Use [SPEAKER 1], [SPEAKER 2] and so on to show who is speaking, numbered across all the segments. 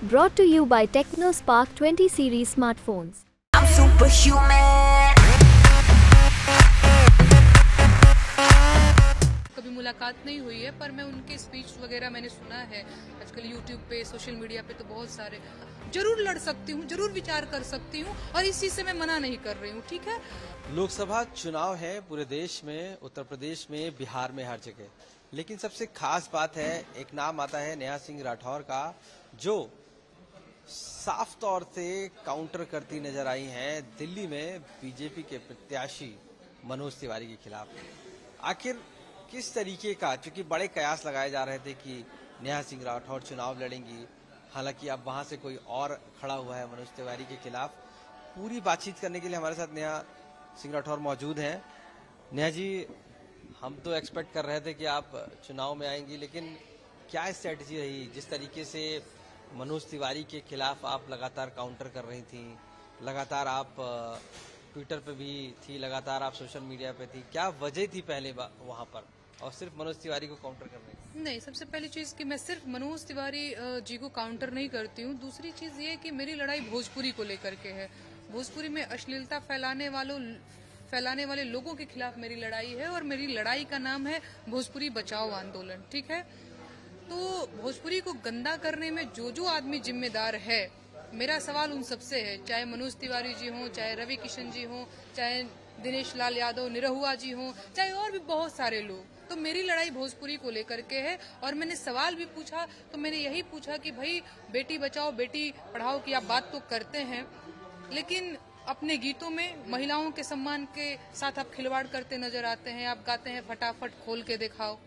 [SPEAKER 1] Brought to you by TechnoSpark 20 series smartphones.
[SPEAKER 2] I'm superhuman.
[SPEAKER 3] कभी मुलाकात नहीं हुई है, पर मैं उनके स्पीच वगैरह मैंने सुना है। आजकल यूट्यूब पे, सोशल मीडिया पे तो बहुत सारे। जरूर लड़ सकती हूँ, जरूर विचार कर सकती हूँ, और इस चीज से मैं मना नहीं कर रही हूँ। ठीक है,
[SPEAKER 4] लोकसभा चुनाव है पूरे देश में, उत्तर प्रदेश में, बिहार में, हर जगह। लेकिन सबसे खास बात है, एक नाम आता है नेहा सिंह राठौर का, जो साफ तौर से काउंटर करती नजर आई हैं दिल्ली में बीजेपी के प्रत्याशी मनोज तिवारी के खिलाफ। आखिर किस तरीके का, क्योंकि बड़े कयास लगाए जा रहे थे कि नेहा सिंह राठौर चुनाव लड़ेंगी, हालांकि अब वहां से कोई और खड़ा हुआ है मनोज तिवारी के खिलाफ। पूरी बातचीत करने के लिए हमारे साथ नेहा सिंह राठौर मौजूद हैं। नेहा जी, हम तो एक्सपेक्ट कर रहे थे कि आप चुनाव में आएंगी, लेकिन क्या स्ट्रेटजी रही? जिस तरीके से मनोज तिवारी के खिलाफ आप लगातार काउंटर कर रही थी, लगातार आप ट्विटर पे भी थी, लगातार आप सोशल मीडिया पे थी, क्या वजह थी पहले वहां पर, और सिर्फ मनोज तिवारी को काउंटर करने की?
[SPEAKER 3] नहीं, सबसे पहली चीज कि मैं सिर्फ मनोज तिवारी जी को काउंटर नहीं करती हूँ। दूसरी चीज ये कि मेरी लड़ाई भोजपुरी को लेकर के है। भोजपुरी में अश्लीलता फैलाने वाले लोगों के खिलाफ मेरी लड़ाई है, और मेरी लड़ाई का नाम है भोजपुरी बचाओ आंदोलन। ठीक है, तो भोजपुरी को गंदा करने में जो आदमी जिम्मेदार है, मेरा सवाल उन सबसे है, चाहे मनोज तिवारी जी हों, चाहे रवि किशन जी हों, चाहे दिनेश लाल यादव निरहुआ जी हों, चाहे और भी बहुत सारे लोग। तो मेरी लड़ाई भोजपुरी को लेकर के है। और मैंने सवाल भी पूछा, तो मैंने यही पूछा कि भाई, बेटी बचाओ बेटी पढ़ाओ की आप बात तो करते हैं, लेकिन अपने गीतों में महिलाओं के सम्मान के साथ आप खिलवाड़ करते नजर आते हैं। आप गाते हैं फटाफट खोल के दिखाओ,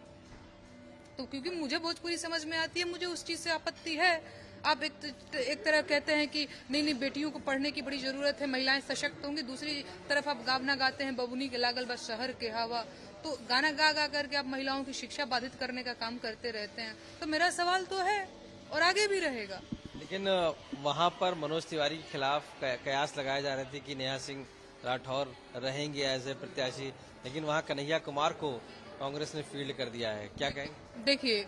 [SPEAKER 3] तो क्योंकि मुझे भोजपुरी समझ में आती है, मुझे उस चीज से आपत्ति है। आप एक तरह कहते हैं कि नहीं बेटियों को पढ़ने की बड़ी जरूरत है, महिलाएं सशक्त होंगी, दूसरी तरफ आप गाना गाते हैं बबुनी के लागल बस शहर के हवा। तो गाना गा करके आप महिलाओं की शिक्षा बाधित करने का काम करते रहते हैं। तो मेरा सवाल तो है और आगे भी रहेगा।
[SPEAKER 4] लेकिन वहां पर मनोज तिवारी के खिलाफ कयास लगाए जा रहे थे कि नेहा सिंह राठौर रहेंगे एज ए प्रत्याशी, लेकिन वहां कन्हैया कुमार को कांग्रेस ने फील्ड कर दिया है। क्या कहेंगे?
[SPEAKER 3] देखिए,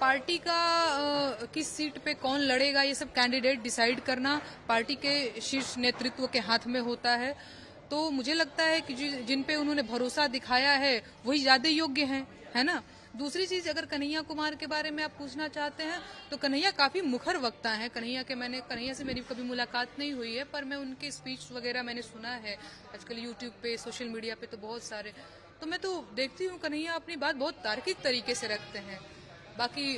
[SPEAKER 3] पार्टी का किस सीट पे कौन लड़ेगा, ये सब कैंडिडेट डिसाइड करना पार्टी के शीर्ष नेतृत्व के हाथ में होता है। तो मुझे लगता है कि जिन पे उन्होंने भरोसा दिखाया है वही ज्यादा योग्य हैं, है ना। दूसरी चीज, अगर कन्हैया कुमार के बारे में आप पूछना चाहते हैं, तो कन्हैया काफी मुखर वक्ता है। कन्हैया से मेरी कभी मुलाकात नहीं हुई है, पर मैं उनके स्पीच वगैरह मैंने सुना है। आजकल यूट्यूब पे, सोशल मीडिया पे तो बहुत सारे, तो मैं तो देखती हूँ कन्हैया अपनी बात बहुत तार्किक तरीके से रखते हैं। बाकी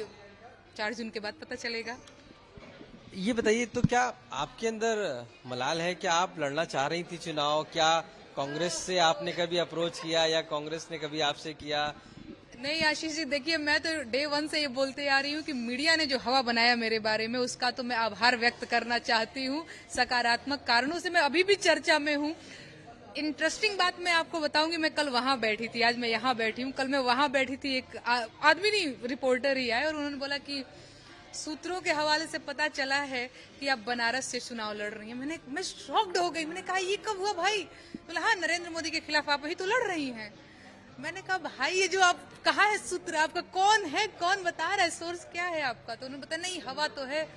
[SPEAKER 3] 4 जून के बाद पता चलेगा।
[SPEAKER 4] ये बताइए, तो क्या आपके अंदर मलाल है? क्या आप लड़ना चाह रही थी चुनाव? क्या कांग्रेस से आपने कभी अप्रोच किया, या कांग्रेस ने कभी आपसे किया?
[SPEAKER 3] नहीं आशीष जी, देखिए, मैं तो डे 1 से ये बोलते आ रही हूँ कि मीडिया ने जो हवा बनाया मेरे बारे में, उसका तो मैं आभार व्यक्त करना चाहती हूँ। सकारात्मक कारणों से मैं अभी भी चर्चा में हूँ। इंटरेस्टिंग बात मैं आपको बताऊंगी, मैं कल वहां बैठी थी, आज मैं यहाँ बैठी हूँ। कल मैं वहां बैठी थी, एक आदमी नहीं, रिपोर्टर ही आए, और उन्होंने बोला कि सूत्रों के हवाले से पता चला है कि आप बनारस से चुनाव लड़ रही हैं। मैं शॉक्ड हो गई। मैंने कहा, ये कब हुआ भाई? बोला, हाँ, नरेंद्र मोदी के खिलाफ आप ही तो लड़ रही हैं। मैंने कहा, भाई ये जो आप कहा है सूत्र आपका, कौन है, कौन बता रहा है, सोर्स क्या है आपका? तो उन्होंने बताया, नहीं हवा तो है।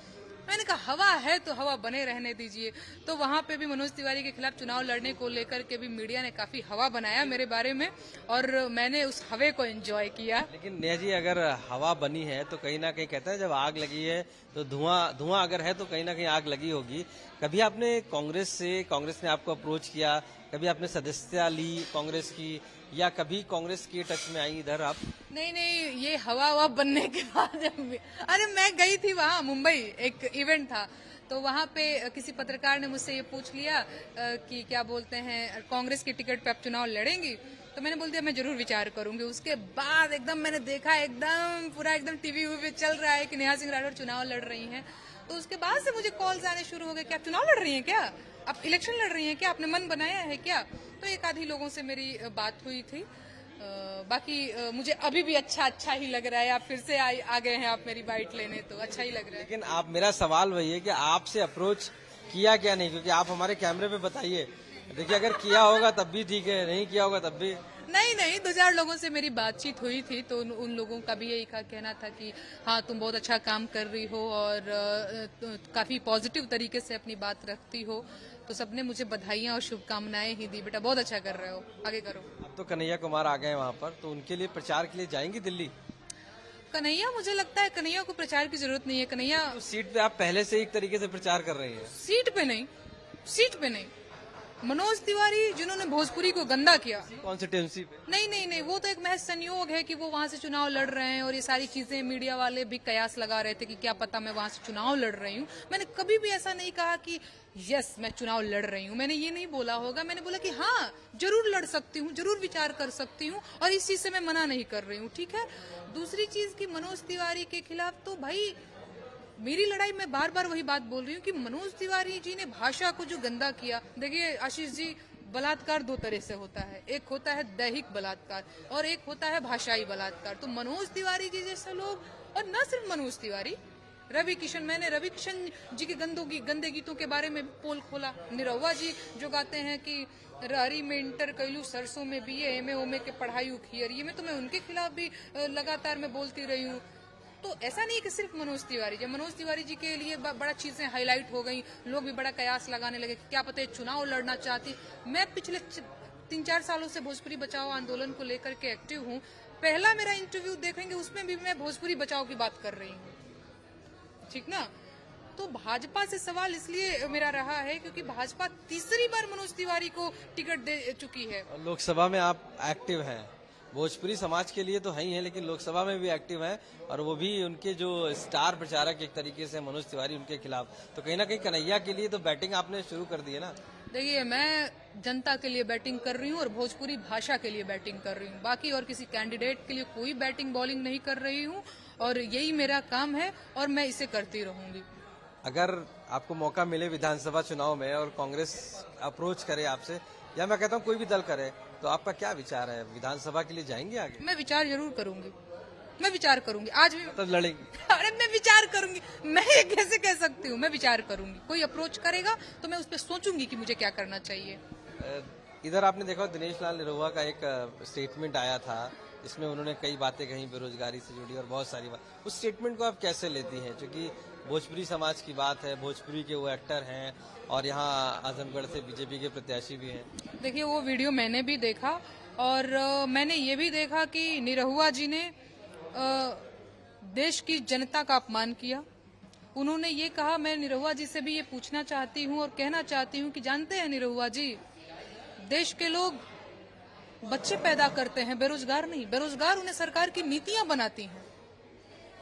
[SPEAKER 3] मैंने कहा, हवा है तो हवा बने रहने दीजिए। तो वहां पे भी मनोज तिवारी के खिलाफ चुनाव लड़ने को लेकर के भी मीडिया ने काफी हवा बनाया मेरे बारे में, और मैंने उस हवे को एंजॉय किया।
[SPEAKER 4] लेकिन नेहा जी, अगर हवा बनी है तो कहीं ना कहीं कहते हैं, जब आग लगी है तो धुआं अगर है तो कहीं ना कहीं आग लगी होगी। कभी आपने कांग्रेस ने आपको अप्रोच किया, कभी आपने सदस्यता ली कांग्रेस की, या कभी कांग्रेस के टच में आई इधर आप?
[SPEAKER 3] नहीं, ये हवा बनने के बाद अरे मैं गई थी वहाँ मुंबई, एक इवेंट था, तो वहाँ पे किसी पत्रकार ने मुझसे ये पूछ लिया कि क्या बोलते हैं, कांग्रेस की टिकट पे आप चुनाव लड़ेंगी? तो मैंने बोल दिया, मैं जरूर विचार करूंगी। उसके बाद एकदम मैंने देखा, एकदम पूरा टीवी पे चल रहा है कि नेहा सिंह राठौर चुनाव लड़ रही हैं। तो उसके बाद से मुझे कॉल्स आने शुरू हो गए कि आप चुनाव लड़ रही हैं क्या, आप इलेक्शन लड़ रही हैं क्या, आपने मन बनाया है क्या? तो एक आधी लोगों से मेरी बात हुई थी। बाकी मुझे अभी भी अच्छा ही लग रहा है। आप फिर से आ गए हैं आप मेरी बाइट लेने, तो अच्छा ही लग रहा है।
[SPEAKER 4] लेकिन आप, मेरा सवाल वही है कि आपसे अप्रोच किया क्या नहीं, क्योंकि आप हमारे कैमरे पे बताइए। देखिए, अगर किया होगा तब भी ठीक है, नहीं किया होगा तब भी।
[SPEAKER 3] नहीं नहीं, 2-4 लोगों से मेरी बातचीत हुई थी तो उन लोगों का भी यही कहना था कि हाँ तुम बहुत अच्छा काम कर रही हो और काफी पॉजिटिव तरीके से अपनी बात रखती हो, तो सबने मुझे बधाइयां और शुभकामनाएं ही दी। बेटा बहुत अच्छा कर रहे हो, आगे करो।
[SPEAKER 4] अब तो कन्हैया कुमार आ गए हैं वहाँ पर, तो उनके लिए प्रचार के लिए जाएंगी दिल्ली?
[SPEAKER 3] कन्हैया, मुझे लगता है कन्हैया को प्रचार की जरूरत नहीं है। कन्हैया
[SPEAKER 4] तो सीट पे आप पहले से एक तरीके से प्रचार कर रही हैं।
[SPEAKER 3] सीट पे नहीं। मनोज तिवारी जिन्होंने भोजपुरी को गंदा किया,
[SPEAKER 4] कॉन्स्टिट्यूंसी पे
[SPEAKER 3] नहीं, वो तो एक महज संयोग है कि वो वहां से चुनाव लड़ रहे हैं और ये सारी चीजें मीडिया वाले भी कयास लगा रहे थे कि क्या पता मैं वहां से चुनाव लड़ रही हूँ। मैंने कभी भी ऐसा नहीं कहा कि यस मैं चुनाव लड़ रही हूँ, मैंने ये नहीं बोला होगा। मैंने बोला कि हाँ जरूर लड़ सकती हूँ, जरूर विचार कर सकती हूँ और इस चीज से मैं मना नहीं कर रही हूँ, ठीक है। दूसरी चीज की मनोज तिवारी के खिलाफ तो भाई मेरी लड़ाई, मैं बार बार वही बात बोल रही हूँ कि मनोज तिवारी जी ने भाषा को जो गंदा किया। देखिए आशीष जी, बलात्कार 2 तरह से होता है, एक होता है दैहिक बलात्कार और एक होता है भाषाई बलात्कार। तो मनोज तिवारी जी जैसे लोग, और न सिर्फ मनोज तिवारी, रवि किशन, मैंने रवि किशन जी के गंदे गीतों के बारे में भी पोल खोला। निरहुआ जी जो गाते हैं कि रारी में इंटर कैलू, सरसों में बीए, एमए ओमे के पढ़ाई उखियर, ये मैं उनके खिलाफ भी लगातार मैं बोलती रही हूँ। तो ऐसा नहीं कि सिर्फ मनोज तिवारी, जब मनोज तिवारी जी के लिए बड़ा चीजें हाईलाइट हो गई, लोग भी बड़ा कयास लगाने लगे कि क्या पता है चुनाव लड़ना चाहती। मैं पिछले 3-4 सालों से भोजपुरी बचाओ आंदोलन को लेकर के एक्टिव हूँ। पहला मेरा इंटरव्यू देखेंगे उसमें भी मैं भोजपुरी बचाओ की बात कर रही हूँ, ठीक ना। तो भाजपा से सवाल इसलिए मेरा रहा है क्योंकि भाजपा तीसरी बार मनोज तिवारी को टिकट दे चुकी है।
[SPEAKER 4] लोकसभा में आप एक्टिव हैं, भोजपुरी समाज के लिए तो है ही है, लेकिन लोकसभा में भी एक्टिव हैं और वो भी उनके जो स्टार प्रचारक एक तरीके से मनोज तिवारी उनके खिलाफ, तो कहीं ना कहीं कन्हैया के लिए तो बैटिंग आपने शुरू कर दी है ना।
[SPEAKER 3] देखिए मैं जनता के लिए बैटिंग कर रही हूँ और भोजपुरी भाषा के लिए बैटिंग कर रही हूँ, बाकी और किसी कैंडिडेट के लिए कोई बैटिंग बॉलिंग नहीं कर रही हूँ और यही मेरा काम है और मैं इसे करती रहूंगी।
[SPEAKER 4] अगर आपको मौका मिले विधानसभा चुनाव में और कांग्रेस अप्रोच करे आपसे, या मैं कहता हूँ कोई भी दल करे, तो आपका क्या विचार है, विधानसभा के लिए जाएंगे आगे?
[SPEAKER 3] मैं विचार जरूर करूंगी, मैं विचार करूंगी, आज भी
[SPEAKER 4] तो लड़ेंगी?
[SPEAKER 3] अरे मैं विचार करूंगी, मैं ये कैसे कह सकती हूँ, मैं विचार करूंगी। कोई अप्रोच करेगा तो मैं उस पर सोचूंगी कि मुझे क्या करना चाहिए।
[SPEAKER 4] इधर आपने देखा दिनेश लाल निरहुआ का एक स्टेटमेंट आया था, इसमें उन्होंने कई बातें कही बेरोजगारी से जुड़ी और बहुत सारी बात। उस स्टेटमेंट को आप कैसे लेती हैं, क्योंकि भोजपुरी समाज की बात है, भोजपुरी के वो एक्टर हैं और यहाँ आजमगढ़ से बीजेपी के प्रत्याशी भी हैं।
[SPEAKER 3] देखिए वो वीडियो मैंने भी देखा और मैंने ये भी देखा कि निरहुआ जी ने देश की जनता का अपमान किया। उन्होंने ये कहा, मैं निरहुआ जी से भी ये पूछना चाहती हूँ और कहना चाहती हूँ कि जानते हैं निरहुआ जी, देश के लोग बच्चे पैदा करते हैं, बेरोजगार नहीं। बेरोजगार उन्हें सरकार की नीतियां बनाती हैं।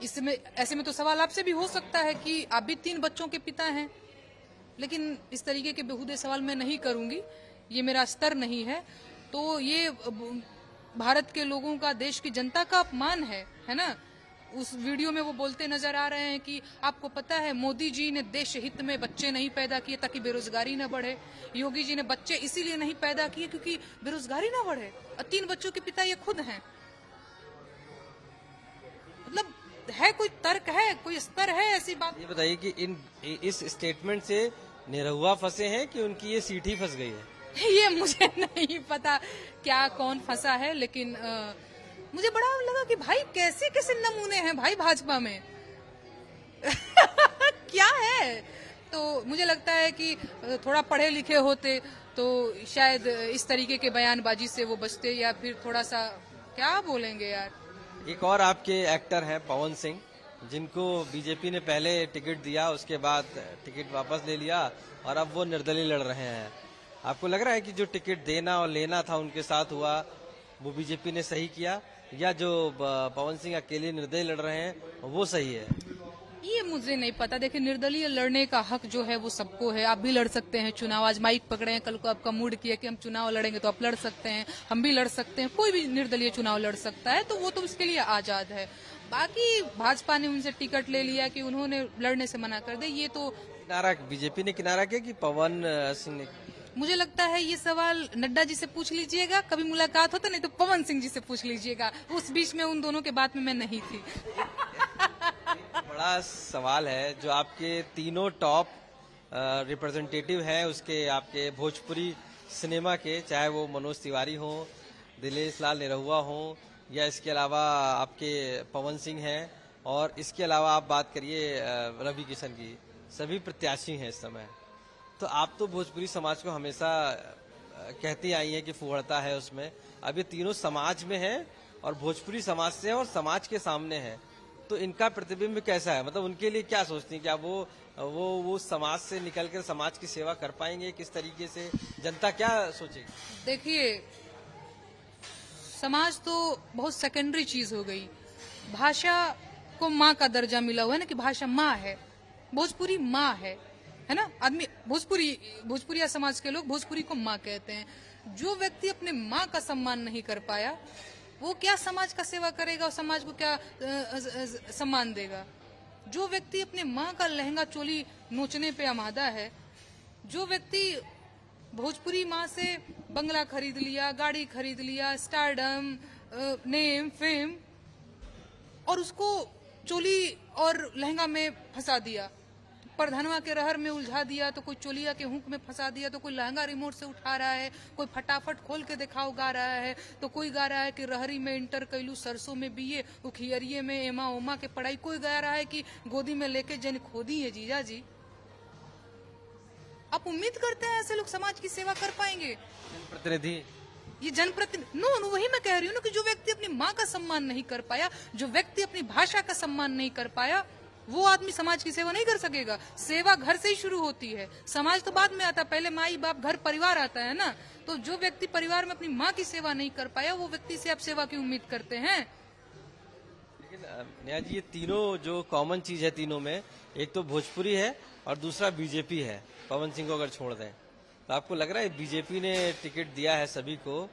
[SPEAKER 3] इसमें ऐसे में तो सवाल आपसे भी हो सकता है कि आप भी 3 बच्चों के पिता हैं, लेकिन इस तरीके के बेहुदे सवाल मैं नहीं करूंगी, ये मेरा स्तर नहीं है। तो ये भारत के लोगों का, देश की जनता का अपमान है ना। उस वीडियो में वो बोलते नजर आ रहे हैं कि आपको पता है मोदी जी ने देश हित में बच्चे नहीं पैदा किए ताकि बेरोजगारी न बढ़े, योगी जी ने बच्चे इसीलिए नहीं पैदा किए क्योंकि बेरोजगारी न बढ़े, और 3 बच्चों के पिता ये खुद हैं। मतलब है कोई तर्क है, कोई स्तर है ऐसी बात?
[SPEAKER 4] ये बताइए कि इस स्टेटमेंट से निरहुआ फंसे हैं कि उनकी ये सीट ही फंस गई है?
[SPEAKER 3] ये मुझे नहीं पता क्या कौन फंसा है, लेकिन मुझे बड़ा लगा कि भाई कैसे कैसे नमूने हैं भाई भाजपा में क्या है। तो मुझे लगता है कि थोड़ा पढ़े लिखे होते तो शायद इस तरीके के बयानबाजी से वो बचते, या फिर थोड़ा सा क्या बोलेंगे यार।
[SPEAKER 4] एक और आपके एक्टर हैं पवन सिंह, जिनको बीजेपी ने पहले टिकट दिया, उसके बाद टिकट वापस ले लिया और अब वो निर्दलीय लड़ रहे हैं। आपको लग रहा है कि जो टिकट देना और लेना था उनके साथ हुआ, वो बीजेपी ने सही किया, या जो पवन सिंह अकेले निर्दलीय लड़ रहे हैं वो सही है?
[SPEAKER 3] ये मुझे नहीं पता। देखिए निर्दलीय लड़ने का हक जो है वो सबको है, आप भी लड़ सकते हैं चुनाव। आज माइक पकड़े हैं, कल को आपका मूड किया कि हम चुनाव लड़ेंगे तो आप लड़ सकते हैं, हम भी लड़ सकते हैं, कोई भी निर्दलीय चुनाव लड़ सकता है, तो वो तो उसके लिए आजाद है। बाकी भाजपा ने उनसे टिकट ले लिया कि उन्होंने लड़ने से मना कर दे, ये तो
[SPEAKER 4] किनारा बीजेपी ने किनारा किया कि पवन सिंह ने?
[SPEAKER 3] मुझे लगता है ये सवाल नड्डा जी से पूछ लीजिएगा, कभी मुलाकात होता, नहीं तो पवन सिंह जी से पूछ लीजिएगा। उस बीच में उन दोनों के बात में मैं नहीं थी।
[SPEAKER 4] बड़ा सवाल है, जो आपके तीनों टॉप रिप्रेजेंटेटिव हैं उसके, आपके भोजपुरी सिनेमा के, चाहे वो मनोज तिवारी हो, दिलेश लाल निरहुआ हों या इसके अलावा आपके पवन सिंह हैं, और इसके अलावा आप बात करिए रवि किशन की, सभी प्रत्याशी हैं इस समय। तो आप तो भोजपुरी समाज को हमेशा कहती आई हैं कि फुहड़ता है उसमें, अब ये तीनों समाज में है और भोजपुरी समाज से है और समाज के सामने है, तो इनका प्रतिबिंब कैसा है? मतलब उनके लिए क्या सोचती हैं? क्या वो समाज से निकलकर समाज की सेवा कर पाएंगे? किस तरीके से जनता क्या सोचेगी?
[SPEAKER 3] देखिए, समाज तो बहुत सेकेंडरी चीज हो गई। भाषा को माँ का दर्जा मिला हुआ है ना, कि भाषा माँ है, भोजपुरी माँ है ना। आदमी भोजपुरिया समाज के लोग भोजपुरी को माँ कहते हैं। जो व्यक्ति अपने माँ का सम्मान नहीं कर पाया, वो क्या समाज का सेवा करेगा और समाज को क्या सम्मान देगा? जो व्यक्ति अपने माँ का लहंगा चोली नोचने पे आमादा है, जो व्यक्ति भोजपुरी माँ से बंगला खरीद लिया, गाड़ी खरीद लिया, स्टारडम, नेम, फेम, और उसको चोली और लहंगा में फंसा दिया, प्रधानवा के रहर में उलझा दिया, तो कोई चोलिया के हुक में फंसा दिया, तो कोई लहंगा रिमोट से उठा रहा है, कोई फटाफट खोल के दिखाओ गा रहा है, तो कोई गा रहा है कि रहरी में इंटर कैलू, सरसों में बीए, उखियरिये में एमा ओमा के पढ़ाई, कोई गा रहा है कि गोदी में लेके जन खोदी है जीजा जी। आप उम्मीद करते हैं ऐसे लोग समाज की सेवा कर पाएंगे?
[SPEAKER 4] प्रतिनिधि
[SPEAKER 3] ये जनप्रतिनिधि नो वही मैं कह रही हूँ ना, कि जो व्यक्ति अपनी माँ का सम्मान नहीं कर पाया, जो व्यक्ति अपनी भाषा का सम्मान नहीं कर पाया, वो आदमी समाज की सेवा नहीं कर सकेगा। सेवा घर से ही शुरू होती है, समाज तो बाद में आता है। पहले माई बाप घर परिवार आता है ना। तो जो व्यक्ति परिवार में अपनी माँ की सेवा नहीं कर पाया, वो व्यक्ति से आप सेवा की उम्मीद करते हैं?
[SPEAKER 4] लेकिन नेहा जी, ये तीनों जो कॉमन चीज है तीनों में, एक तो भोजपुरी है और दूसरा बीजेपी है। पवन सिंह को अगर छोड़ दें तो आपको लग रहा है बीजेपी ने टिकट दिया है सभी को,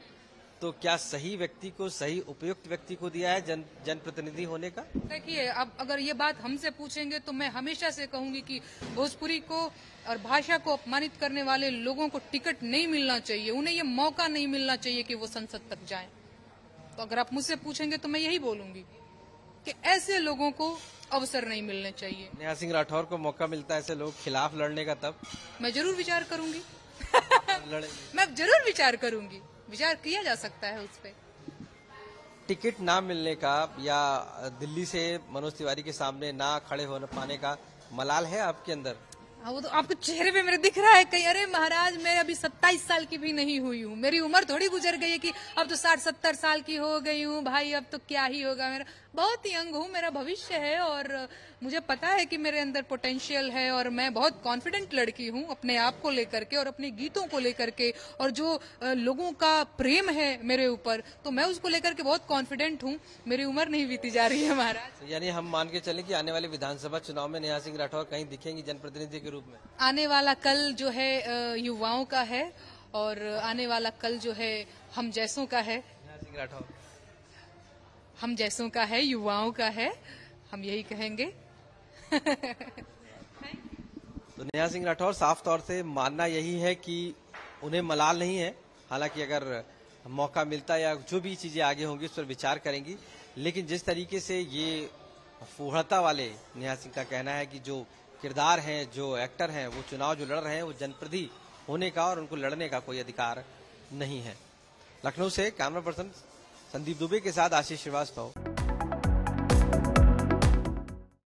[SPEAKER 4] तो क्या सही व्यक्ति को, सही उपयुक्त व्यक्ति को दिया है जनप्रतिनिधि होने का?
[SPEAKER 3] देखिए, अब अगर ये बात हमसे पूछेंगे तो मैं हमेशा से कहूंगी कि भोजपुरी को और भाषा को अपमानित करने वाले लोगों को टिकट नहीं मिलना चाहिए, उन्हें ये मौका नहीं मिलना चाहिए कि वो संसद तक जाएं। तो अगर आप मुझसे पूछेंगे तो मैं यही बोलूंगी कि ऐसे लोगों को अवसर नहीं मिलने चाहिए।
[SPEAKER 4] नेहा सिंह राठौर को मौका मिलता है ऐसे लोग खिलाफ लड़ने का, तब
[SPEAKER 3] मैं जरूर विचार करूंगी।
[SPEAKER 4] लड़ेंगे।
[SPEAKER 3] मैं जरूर विचार करूंगी, विचार किया जा सकता है उस पे।
[SPEAKER 4] टिकट ना मिलने का या दिल्ली से मनोज तिवारी के सामने ना खड़े होने पाने का मलाल है आपके अंदर?
[SPEAKER 3] हाँ, वो तो आपको चेहरे पे मेरे दिख रहा है कहीं। अरे महाराज, मैं अभी 27 साल की भी नहीं हुई हूँ, मेरी उम्र थोड़ी गुजर गई है कि अब तो 60-70 साल की हो गई हूँ भाई, अब तो क्या ही होगा। मेरा बहुत यंग हूँ, मेरा भविष्य है और मुझे पता है कि मेरे अंदर पोटेंशियल है, और मैं बहुत कॉन्फिडेंट लड़की हूँ अपने आप को लेकर के और अपने गीतों को लेकर के, और जो लोगों का प्रेम है मेरे ऊपर, तो मैं उसको लेकर के बहुत कॉन्फिडेंट हूँ। मेरी उम्र नहीं बीती जा रही है महाराज।
[SPEAKER 4] यानी हम मान के चलें कि आने वाले विधानसभा चुनाव में नेहा सिंह राठौर कहीं दिखेंगी जनप्रतिनिधि के रूप में?
[SPEAKER 3] आने वाला कल जो है युवाओं का है, और आने वाला कल जो है हम जैसों का है।
[SPEAKER 4] नेहा सिंह राठौर
[SPEAKER 3] हम जैसों का है, युवाओं का है, हम यही कहेंगे।
[SPEAKER 4] तो नेहा सिंह राठौर साफ तौर से मानना यही है कि उन्हें मलाल नहीं है, हालांकि अगर मौका मिलता या जो भी चीजें आगे होंगी उस पर विचार करेंगी, लेकिन जिस तरीके से ये फूहड़ता वाले नेहा सिंह का कहना है कि जो किरदार हैं, जो एक्टर हैं, वो चुनाव जो लड़ रहे हैं वो जनप्रतिनिधि होने का और उनको लड़ने का कोई अधिकार नहीं है। लखनऊ से कैमरा पर्सन संदीप दुबे के साथ आशीष श्रीवास्तव।